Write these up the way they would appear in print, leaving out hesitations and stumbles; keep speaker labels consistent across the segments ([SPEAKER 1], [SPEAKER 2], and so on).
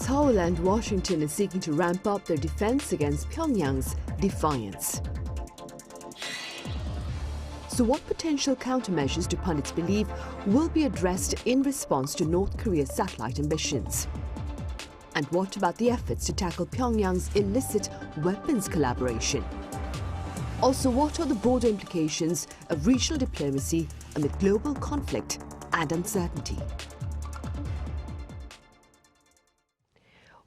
[SPEAKER 1] Seoul and Washington is seeking to ramp up their defense against Pyongyang's defiance. So what potential countermeasures do pundits believe will be addressed in response to North Korea's satellite ambitions? And what about the efforts to tackle Pyongyang's illicit weapons collaboration? Also, what are the broader implications of regional diplomacy amid global conflict and uncertainty?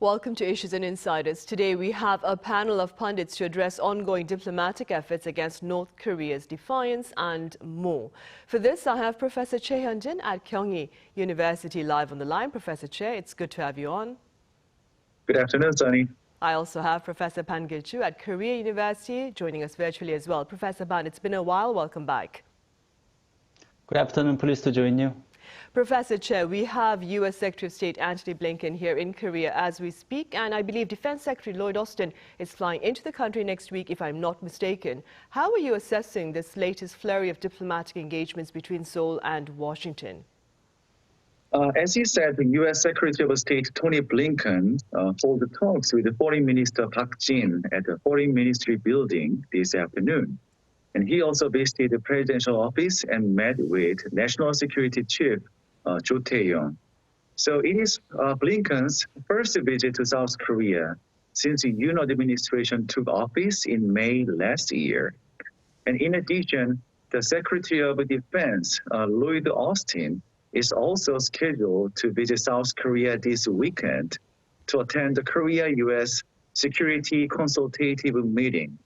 [SPEAKER 1] Welcome to Issues and Insiders. Today we have a panel of pundits to address ongoing diplomatic efforts against North Korea's defiance and more. For this, I have Professor Choi Hyun Jin at Kyung Hee University live on the line. Professor Choi, it's good to have you on.
[SPEAKER 2] Good afternoon, Sunny.
[SPEAKER 1] I also have Professor Ban Kil Joo at Korea University joining us virtually as well. Professor Ban, it's been a while. Welcome back.
[SPEAKER 3] Good afternoon. Pleased to join you.
[SPEAKER 1] Professor Choi, we have U.S. Secretary of State Antony Blinken here in Korea as we speak, and I believe Defense Secretary Lloyd Austin is flying into the country next week, if I'm not mistaken. How are you assessing this latest flurry of diplomatic engagements between Seoul and Washington?
[SPEAKER 2] As you said, the U.S. Secretary of State Tony Blinken held talks with the Foreign Minister Park Jin at the Foreign Ministry building this afternoon. And he also visited the presidential office and met with National Security Chief Jo Tae-yong. So it is Blinken's first visit to South Korea since the Yoon administration took office in May last year. And in addition, the Secretary of Defense, Lloyd Austin, is also scheduled to visit South Korea this weekend to attend the Korea-U.S. Security Consultative Meeting.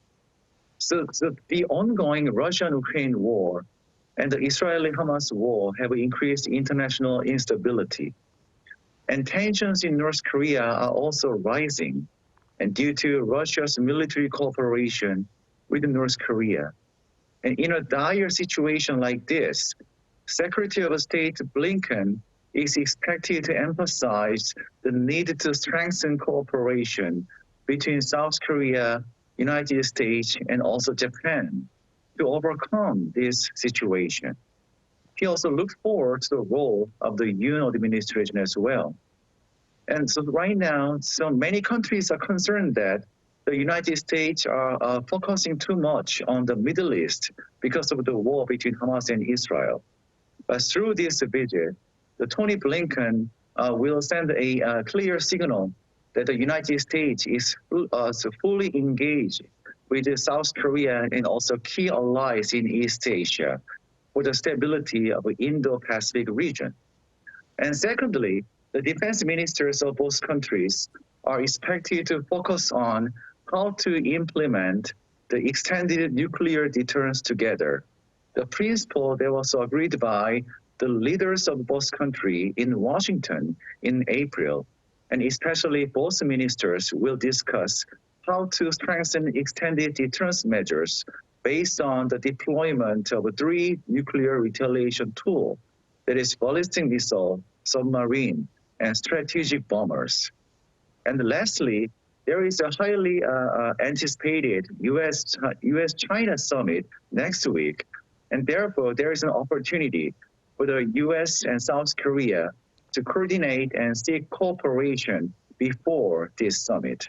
[SPEAKER 2] So the ongoing Russian-Ukraine war and the Israeli-Hamas war have increased international instability. And tensions in North Korea are also rising, and due to Russia's military cooperation with North Korea. And in a dire situation like this, Secretary of State Blinken is expected to emphasize the need to strengthen cooperation between South Korea, United States, and also Japan to overcome this situation. He also looked forward to the role of the Yoon administration as well. And so right now, so many countries are concerned that the United States are focusing too much on the Middle East because of the war between Hamas and Israel. But through this visit, the Tony Blinken will send a clear signal that the United States is fully engaged with South Korea and also key allies in East Asia for the stability of the Indo-Pacific region. And secondly, the defense ministers of both countries are expected to focus on how to implement the extended nuclear deterrence together. The principle that was agreed by the leaders of both countries in Washington in April, and especially both ministers will discuss how to strengthen extended deterrence measures based on the deployment of 3 nuclear retaliation tools, that is ballistic missile, submarine, and strategic bombers. And lastly, there is a highly anticipated U.S.-China Summit next week, and therefore there is an opportunity for the U.S. and South Korea to coordinate and seek cooperation before this summit.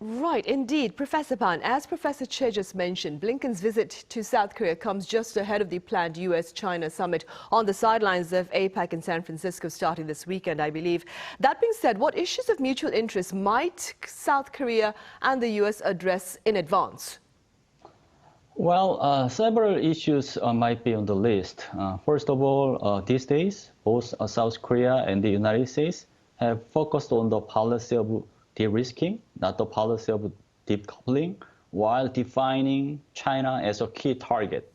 [SPEAKER 1] Right, indeed. Professor Ban, as Professor Choi just mentioned, Blinken's visit to South Korea comes just ahead of the planned U.S.-China Summit on the sidelines of APEC in San Francisco starting this weekend, I believe. That being said, what issues of mutual interest might South Korea and the U.S. address in advance?
[SPEAKER 3] Well, several issues might be on the list. First of all, these days, both South Korea and the United States have focused on the policy of de-risking, not the policy of decoupling, while defining China as a key target.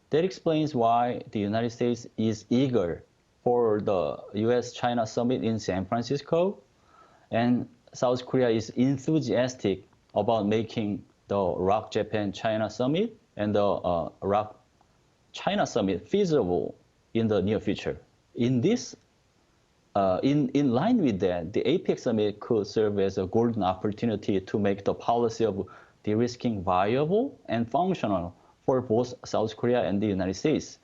[SPEAKER 3] That explains why the United States is eager for the U.S.-China Summit in San Francisco, and South Korea is enthusiastic about making the ROK-Japan-China Summit and the ROK-China Summit feasible in the near future. In line with that, the APEC Summit could serve as a golden opportunity to make the policy of de-risking viable and functional for both South Korea and the United States.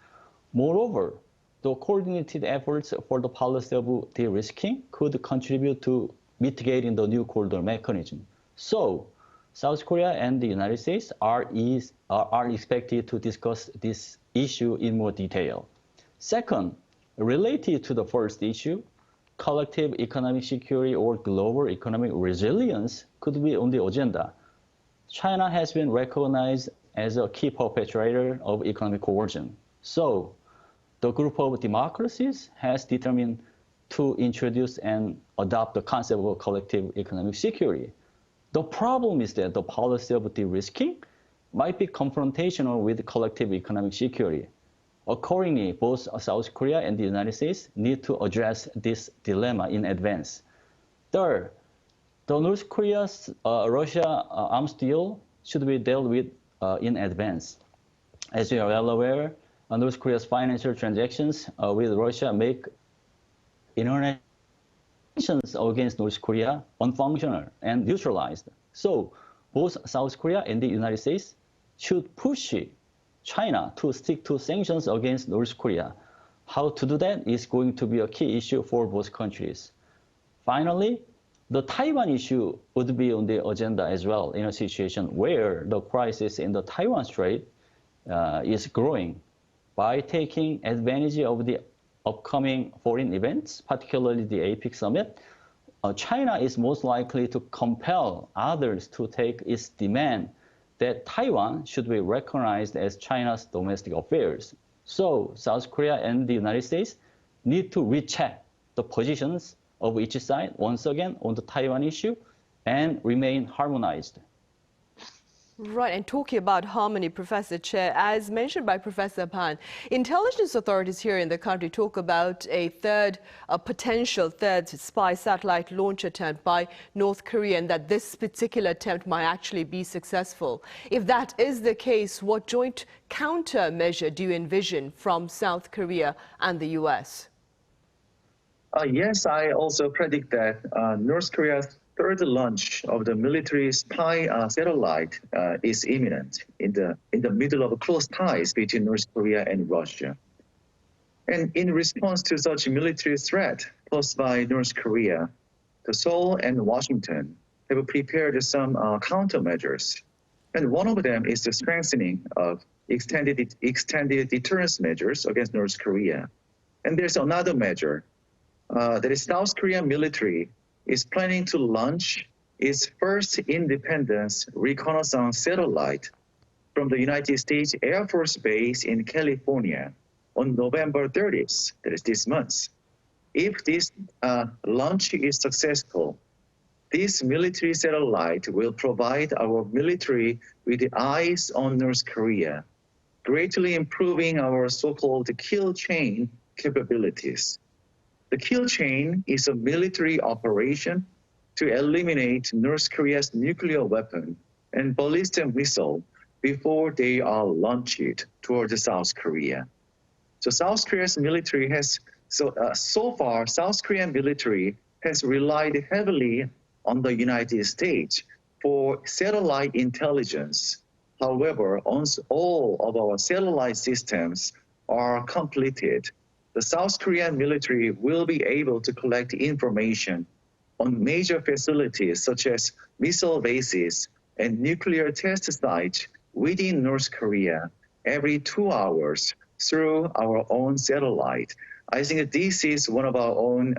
[SPEAKER 3] Moreover, the coordinated efforts for the policy of de-risking could contribute to mitigating the new corridor mechanism. So South Korea and the United States are expected to discuss this issue in more detail. Second, related to the first issue, collective economic security or global economic resilience could be on the agenda. China has been recognized as a key perpetrator of economic coercion. So the group of democracies has determined to introduce and adopt the concept of collective economic security. The problem is that the policy of de-risking might be confrontational with collective economic security. Accordingly, both South Korea and the United States need to address this dilemma in advance. Third, the North Korea-Russia arms deal should be dealt with in advance. As you are well aware, North Korea's financial transactions with Russia make international sanctions against North Korea unfunctional and neutralized. So both South Korea and the United States should push China to stick to sanctions against North Korea. How to do that is going to be a key issue for both countries. Finally, the Taiwan issue would be on the agenda as well in a situation where the crisis in the Taiwan Strait is growing. By taking advantage of the upcoming foreign events, particularly the APEC summit, China is most likely to compel others to take its demand that Taiwan should be recognized as China's domestic affairs. So South Korea and the United States need to recheck the positions of each side once again on the Taiwan issue and remain harmonized.
[SPEAKER 1] Right, and talking about harmony, Professor Choi, as mentioned by Professor Ban, intelligence authorities here in the country talk about a potential third spy satellite launch attempt by North Korea, and that this particular attempt might actually be successful. If that is the case, what joint countermeasure do you envision from South Korea and the U.S.?
[SPEAKER 2] Yes, I also predict that North Korea's third launch of the military spy satellite is imminent in the middle of close ties between North Korea and Russia. And in response to such military threat posed by North Korea, the Seoul and Washington have prepared some countermeasures. And one of them is the strengthening of extended deterrence measures against North Korea. And there's another measure that is South Korean military is planning to launch its first independence reconnaissance satellite from the United States Air Force Base in California on November 30th, that is this month. If this launch is successful, this military satellite will provide our military with eyes on North Korea, greatly improving our so-called kill chain capabilities. The kill chain is a military operation to eliminate North Korea's nuclear weapon and ballistic missile before they are launched toward South Korea. So South Korea's military has, so far, South Korean military has relied heavily on the United States for satellite intelligence. However, once all of our satellite systems are completed, the South Korean military will be able to collect information on major facilities such as missile bases and nuclear test sites within North Korea every 2 hours through our own satellite. I think this is one of our own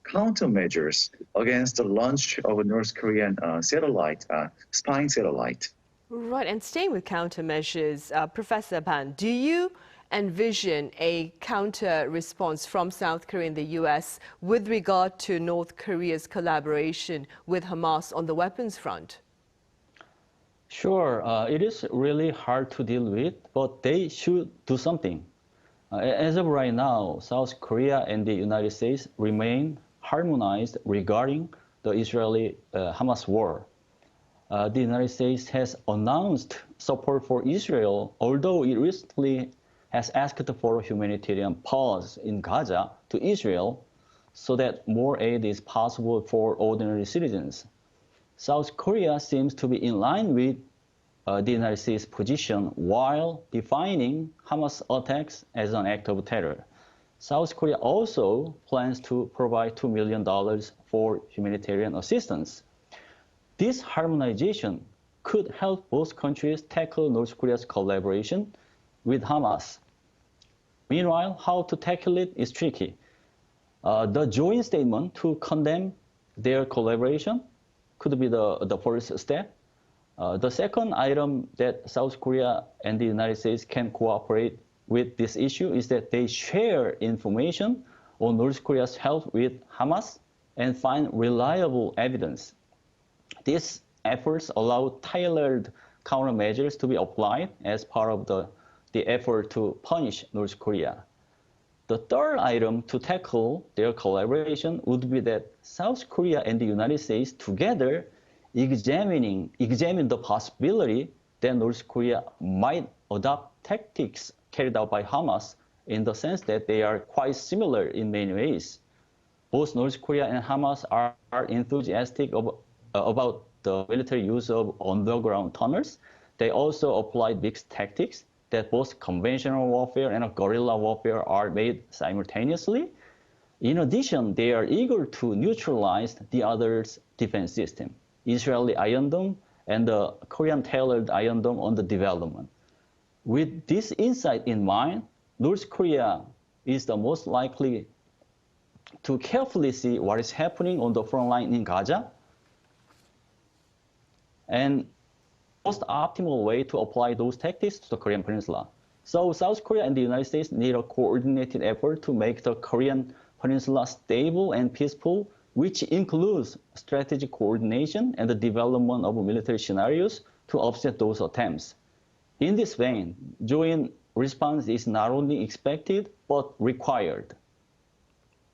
[SPEAKER 2] countermeasures against the launch of a North Korean satellite, spying satellite.
[SPEAKER 1] Right, and staying with countermeasures, Professor Ban, do you envision a counter response from South Korea and the U.S. with regard to North Korea's collaboration with Hamas on the weapons front?
[SPEAKER 3] Sure, it is really hard to deal with, but they should do something. As of right now, South Korea and the United States remain harmonized regarding the Israeli-Hamas war. The United States has announced support for Israel, although it recently has asked for a humanitarian pause in Gaza to Israel so that more aid is possible for ordinary citizens. South Korea seems to be in line with the United States' position while defining Hamas attacks as an act of terror. South Korea also plans to provide $2 million for humanitarian assistance. This harmonization could help both countries tackle North Korea's collaboration with Hamas. Meanwhile, how to tackle it is tricky. The joint statement to condemn their collaboration could be the first step. The second item that South Korea and the United States can cooperate with this issue is that they share information on North Korea's help with Hamas and find reliable evidence. These efforts allow tailored countermeasures to be applied as part of the effort to punish North Korea. The third item to tackle their collaboration would be that South Korea and the United States together examine the possibility that North Korea might adopt tactics carried out by Hamas in the sense that they are quite similar in many ways. Both North Korea and Hamas are enthusiastic about the military use of underground tunnels. They also apply mixed tactics that both conventional warfare and guerrilla warfare are made simultaneously. In addition, they are eager to neutralize the other's defense system, Israeli Iron Dome and the Korean tailored Iron Dome under development. With this insight in mind, North Korea is the most likely to carefully see what is happening on the front line in Gaza and most optimal way to apply those tactics to the Korean Peninsula. So South Korea and the United States need a coordinated effort to make the Korean Peninsula stable and peaceful, which includes strategic coordination and the development of military scenarios to offset those attempts. In this vein, joint response is not only expected, but required.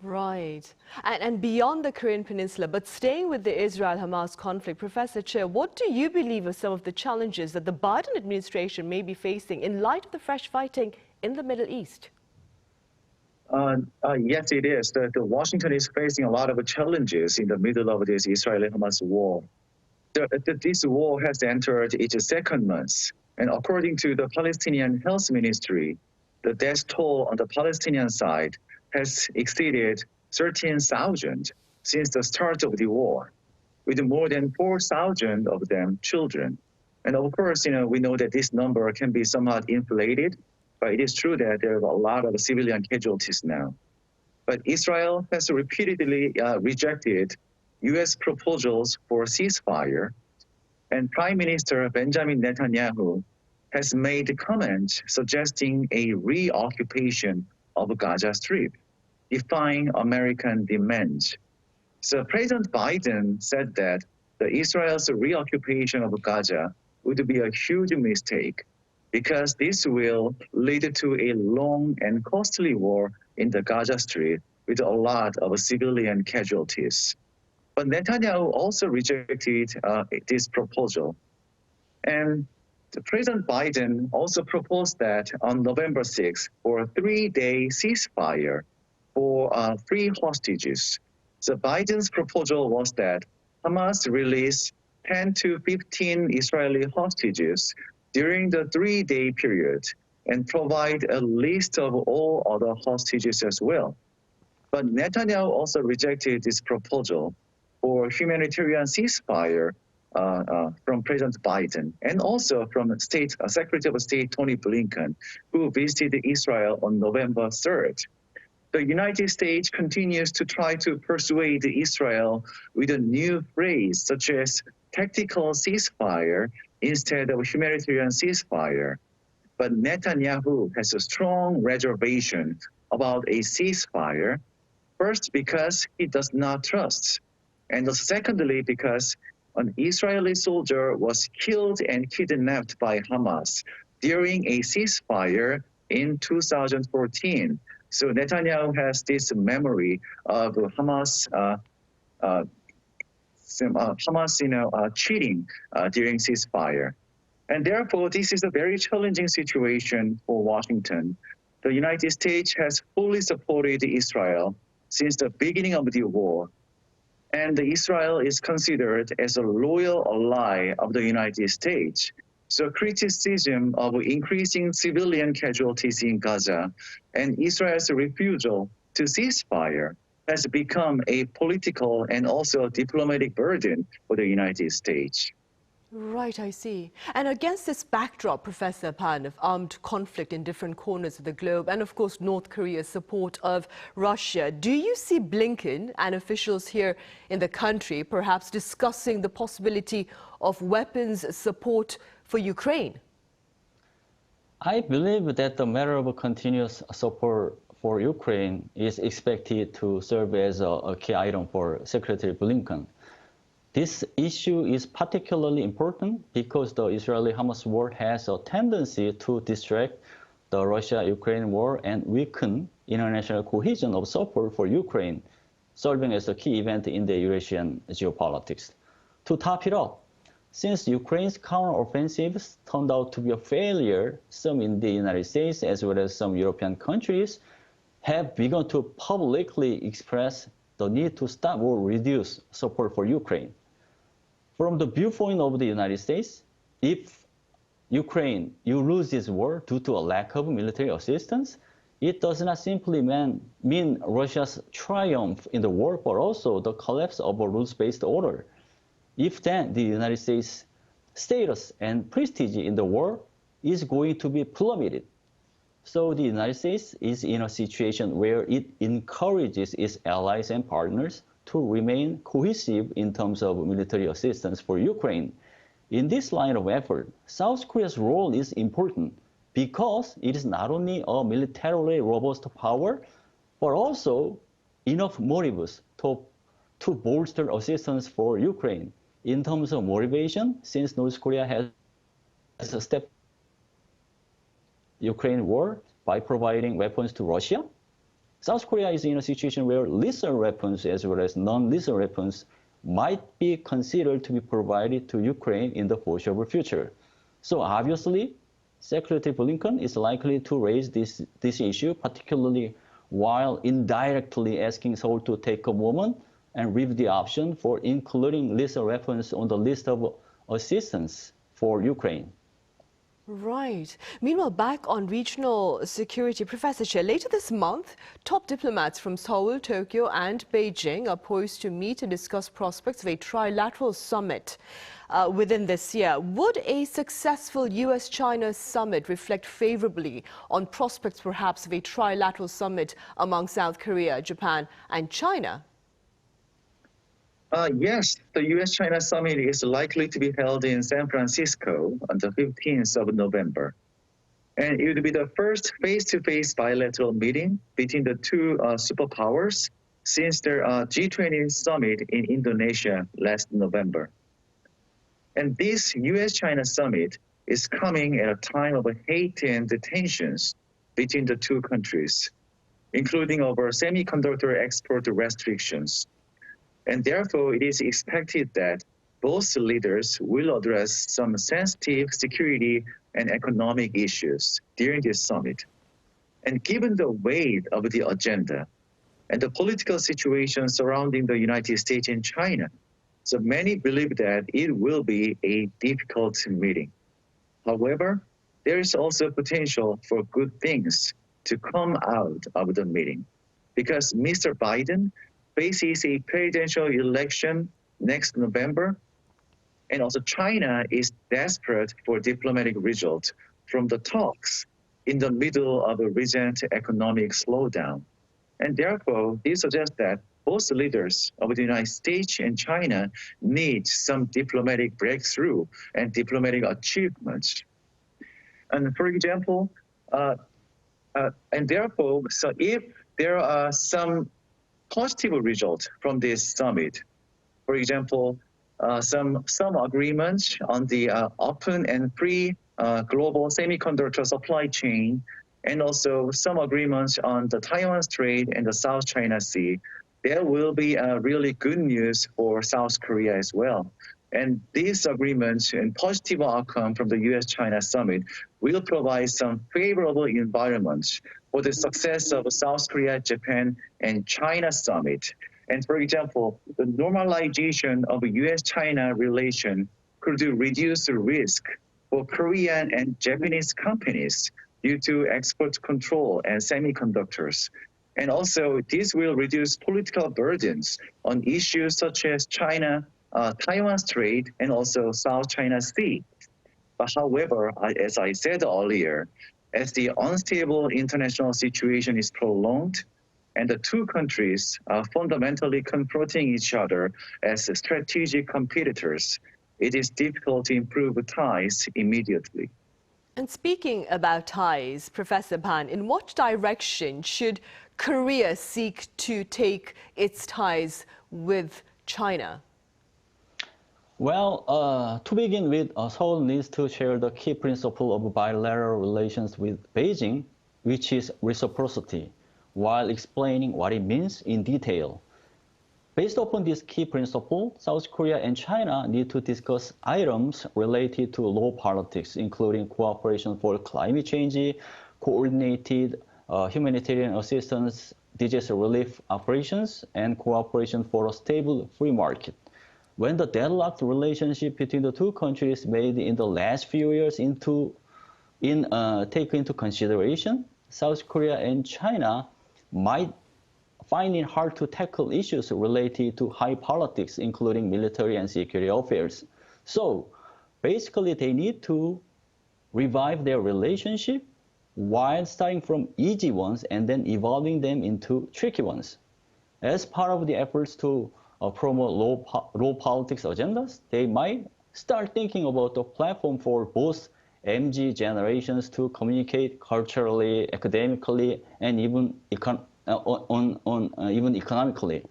[SPEAKER 1] Right. And beyond the Korean Peninsula, but staying with the Israel-Hamas conflict, Professor Choi, what do you believe are some of the challenges that the Biden administration may be facing in light of the fresh fighting in the Middle East?
[SPEAKER 2] Yes, it is. The Washington is facing a lot of challenges in the middle of this Israeli-Hamas war. This war has entered its second month. And according to the Palestinian Health Ministry, the death toll on the Palestinian side has exceeded 13,000 since the start of the war, with more than 4,000 of them children. And of course, we know that this number can be somewhat inflated, but it is true that there are a lot of civilian casualties now. But Israel has repeatedly rejected U.S. proposals for ceasefire, and Prime Minister Benjamin Netanyahu has made comments suggesting a reoccupation of Gaza Strip, defying American demands. So President Biden said that Israel's reoccupation of Gaza would be a huge mistake because this will lead to a long and costly war in the Gaza Strip with a lot of civilian casualties. But Netanyahu also rejected this proposal. And President Biden also proposed that on November 6th for a 3-day ceasefire for 3 hostages. So Biden's proposal was that Hamas release 10 to 15 Israeli hostages during the 3-day period and provide a list of all other hostages as well. But Netanyahu also rejected this proposal for humanitarian ceasefire from President Biden and also from Secretary of State Antony Blinken, who visited Israel on November 3rd. The United States continues to try to persuade Israel with a new phrase such as tactical ceasefire instead of humanitarian ceasefire. But Netanyahu has a strong reservation about a ceasefire, first because he does not trust, and secondly because an Israeli soldier was killed and kidnapped by Hamas during a ceasefire in 2014. So Netanyahu has this memory of Hamas cheating during ceasefire. And therefore, this is a very challenging situation for Washington. The United States has fully supported Israel since the beginning of the war. And Israel is considered as a loyal ally of the United States. So criticism of increasing civilian casualties in Gaza and Israel's refusal to ceasefire has become a political and also diplomatic burden for the United States.
[SPEAKER 1] Right, I see. And against this backdrop, Professor Pan, of armed conflict in different corners of the globe and, of course, North Korea's support of Russia, do you see Blinken and officials here in the country perhaps discussing the possibility of weapons support for Ukraine?
[SPEAKER 3] I believe that the matter of continuous support for Ukraine is expected to serve as a key item for Secretary Blinken. This issue is particularly important because the Israeli-Hamas war has a tendency to distract the Russia-Ukraine war and weaken international cohesion of support for Ukraine, serving as a key event in the Eurasian geopolitics. To top it off, since Ukraine's counteroffensives turned out to be a failure, some in the United States as well as some European countries have begun to publicly express the need to stop or reduce support for Ukraine. From the viewpoint of the United States, if Ukraine loses war due to a lack of military assistance, it does not simply mean Russia's triumph in the war, but also the collapse of a rules-based order. If then the United States' status and prestige in the war is going to be plummeted. So the United States is in a situation where it encourages its allies and partners to remain cohesive in terms of military assistance for Ukraine. In this line of effort, South Korea's role is important because it is not only a militarily robust power, but also enough motives to bolster assistance for Ukraine. In terms of motivation, since North Korea has stepped Ukraine war by providing weapons to Russia, South Korea is in a situation where lethal weapons as well as non-lethal weapons might be considered to be provided to Ukraine in the foreseeable future. So obviously, Secretary Blinken is likely to raise this issue, particularly while indirectly asking Seoul to take a moment and review the option for including lethal weapons on the list of assistance for Ukraine.
[SPEAKER 1] Right. Meanwhile, back on regional security, Professor Choi, later this month, top diplomats from Seoul, Tokyo and Beijing are poised to meet and discuss prospects of a trilateral summit within this year. Would a successful U.S.-China summit reflect favorably on prospects perhaps of a trilateral summit among South Korea, Japan and China?
[SPEAKER 2] Yes, the U.S.-China Summit is likely to be held in San Francisco on the 15th of November. And it would be the first face-to-face bilateral meeting between the two superpowers since their G20 summit in Indonesia last November. And this U.S.-China Summit is coming at a time of heightened tensions between the two countries, including over semiconductor export restrictions. And therefore, it is expected that both leaders will address some sensitive security and economic issues during this summit. And given the weight of the agenda and the political situation surrounding the United States and China, so many believe that it will be a difficult meeting. However, there is also potential for good things to come out of the meeting because Mr. Biden faces a presidential election next November, and also China is desperate for diplomatic results from the talks in the middle of a recent economic slowdown. And therefore, this suggests that both leaders of the United States and China need some diplomatic breakthrough and diplomatic achievements. And for example, and therefore, so if there are some positive results from this summit. For example, some agreements on the open and free global semiconductor supply chain, and also some agreements on the Taiwan Strait and the South China Sea. There will be really good news for South Korea as well. And these agreements and positive outcome from the U.S.-China Summit will provide some favorable environments for the success of South Korea, Japan, and China Summit. And for example, the normalization of U.S.-China relation could reduce the risk for for Korean and Japanese companies due to export control and semiconductors. And also, this will reduce political burdens on issues such as China, Taiwan Strait, and also South China Sea. But however, as I said earlier, as the unstable international situation is prolonged, and the two countries are fundamentally confronting each other as strategic competitors, it is difficult to improve ties immediately.
[SPEAKER 1] And speaking about ties, Professor Ban, in what direction should Korea seek to take its ties with China?
[SPEAKER 3] Well, to begin with, Seoul needs to share the key principle of bilateral relations with Beijing, which is reciprocity, while explaining what it means in detail. Based upon this key principle, South Korea and China need to discuss items related to law politics, including cooperation for climate change, coordinated humanitarian assistance, disaster relief operations, and cooperation for a stable free market. When the deadlocked relationship between the two countries made in the last few years take into consideration, South Korea and China might find it hard to tackle issues related to high politics, including military and security affairs. So basically, they need to revive their relationship while starting from easy ones and then evolving them into tricky ones. As part of the efforts to promote law politics agendas, they might start thinking about a platform for both MG generations to communicate culturally, academically, and even economically.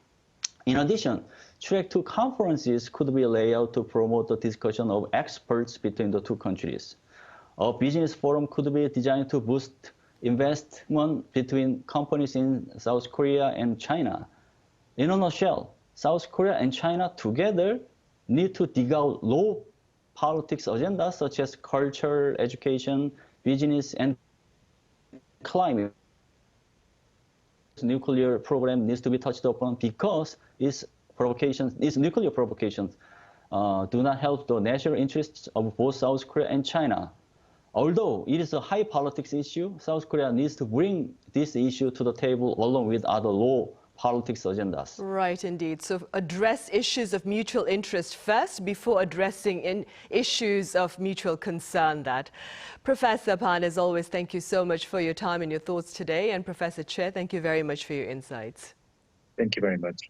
[SPEAKER 3] In addition, track 2 conferences could be laid out to promote the discussion of experts between the two countries. A business forum could be designed to boost investment between companies in South Korea and China. In a nutshell, South Korea and China together need to dig out law politics agendas such as culture, education, business, and climate. Nuclear program needs to be touched upon because its nuclear provocations do not help the national interests of both South Korea and China. Although it is a high politics issue, South Korea needs to bring this issue to the table along with other law politics agendas.
[SPEAKER 1] Right, indeed. So address issues of mutual interest first before addressing issues of mutual concern. That. Professor Ban, as always, thank you so much for your time and your thoughts today. And Professor Choi, thank you very much for your insights.
[SPEAKER 2] Thank you very much.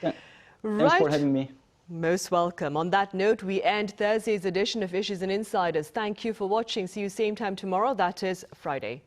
[SPEAKER 3] Thanks for having me.
[SPEAKER 1] Most welcome. On that note, we end Thursday's edition of Issues and Insiders. Thank you for watching. See you same time tomorrow. That is Friday.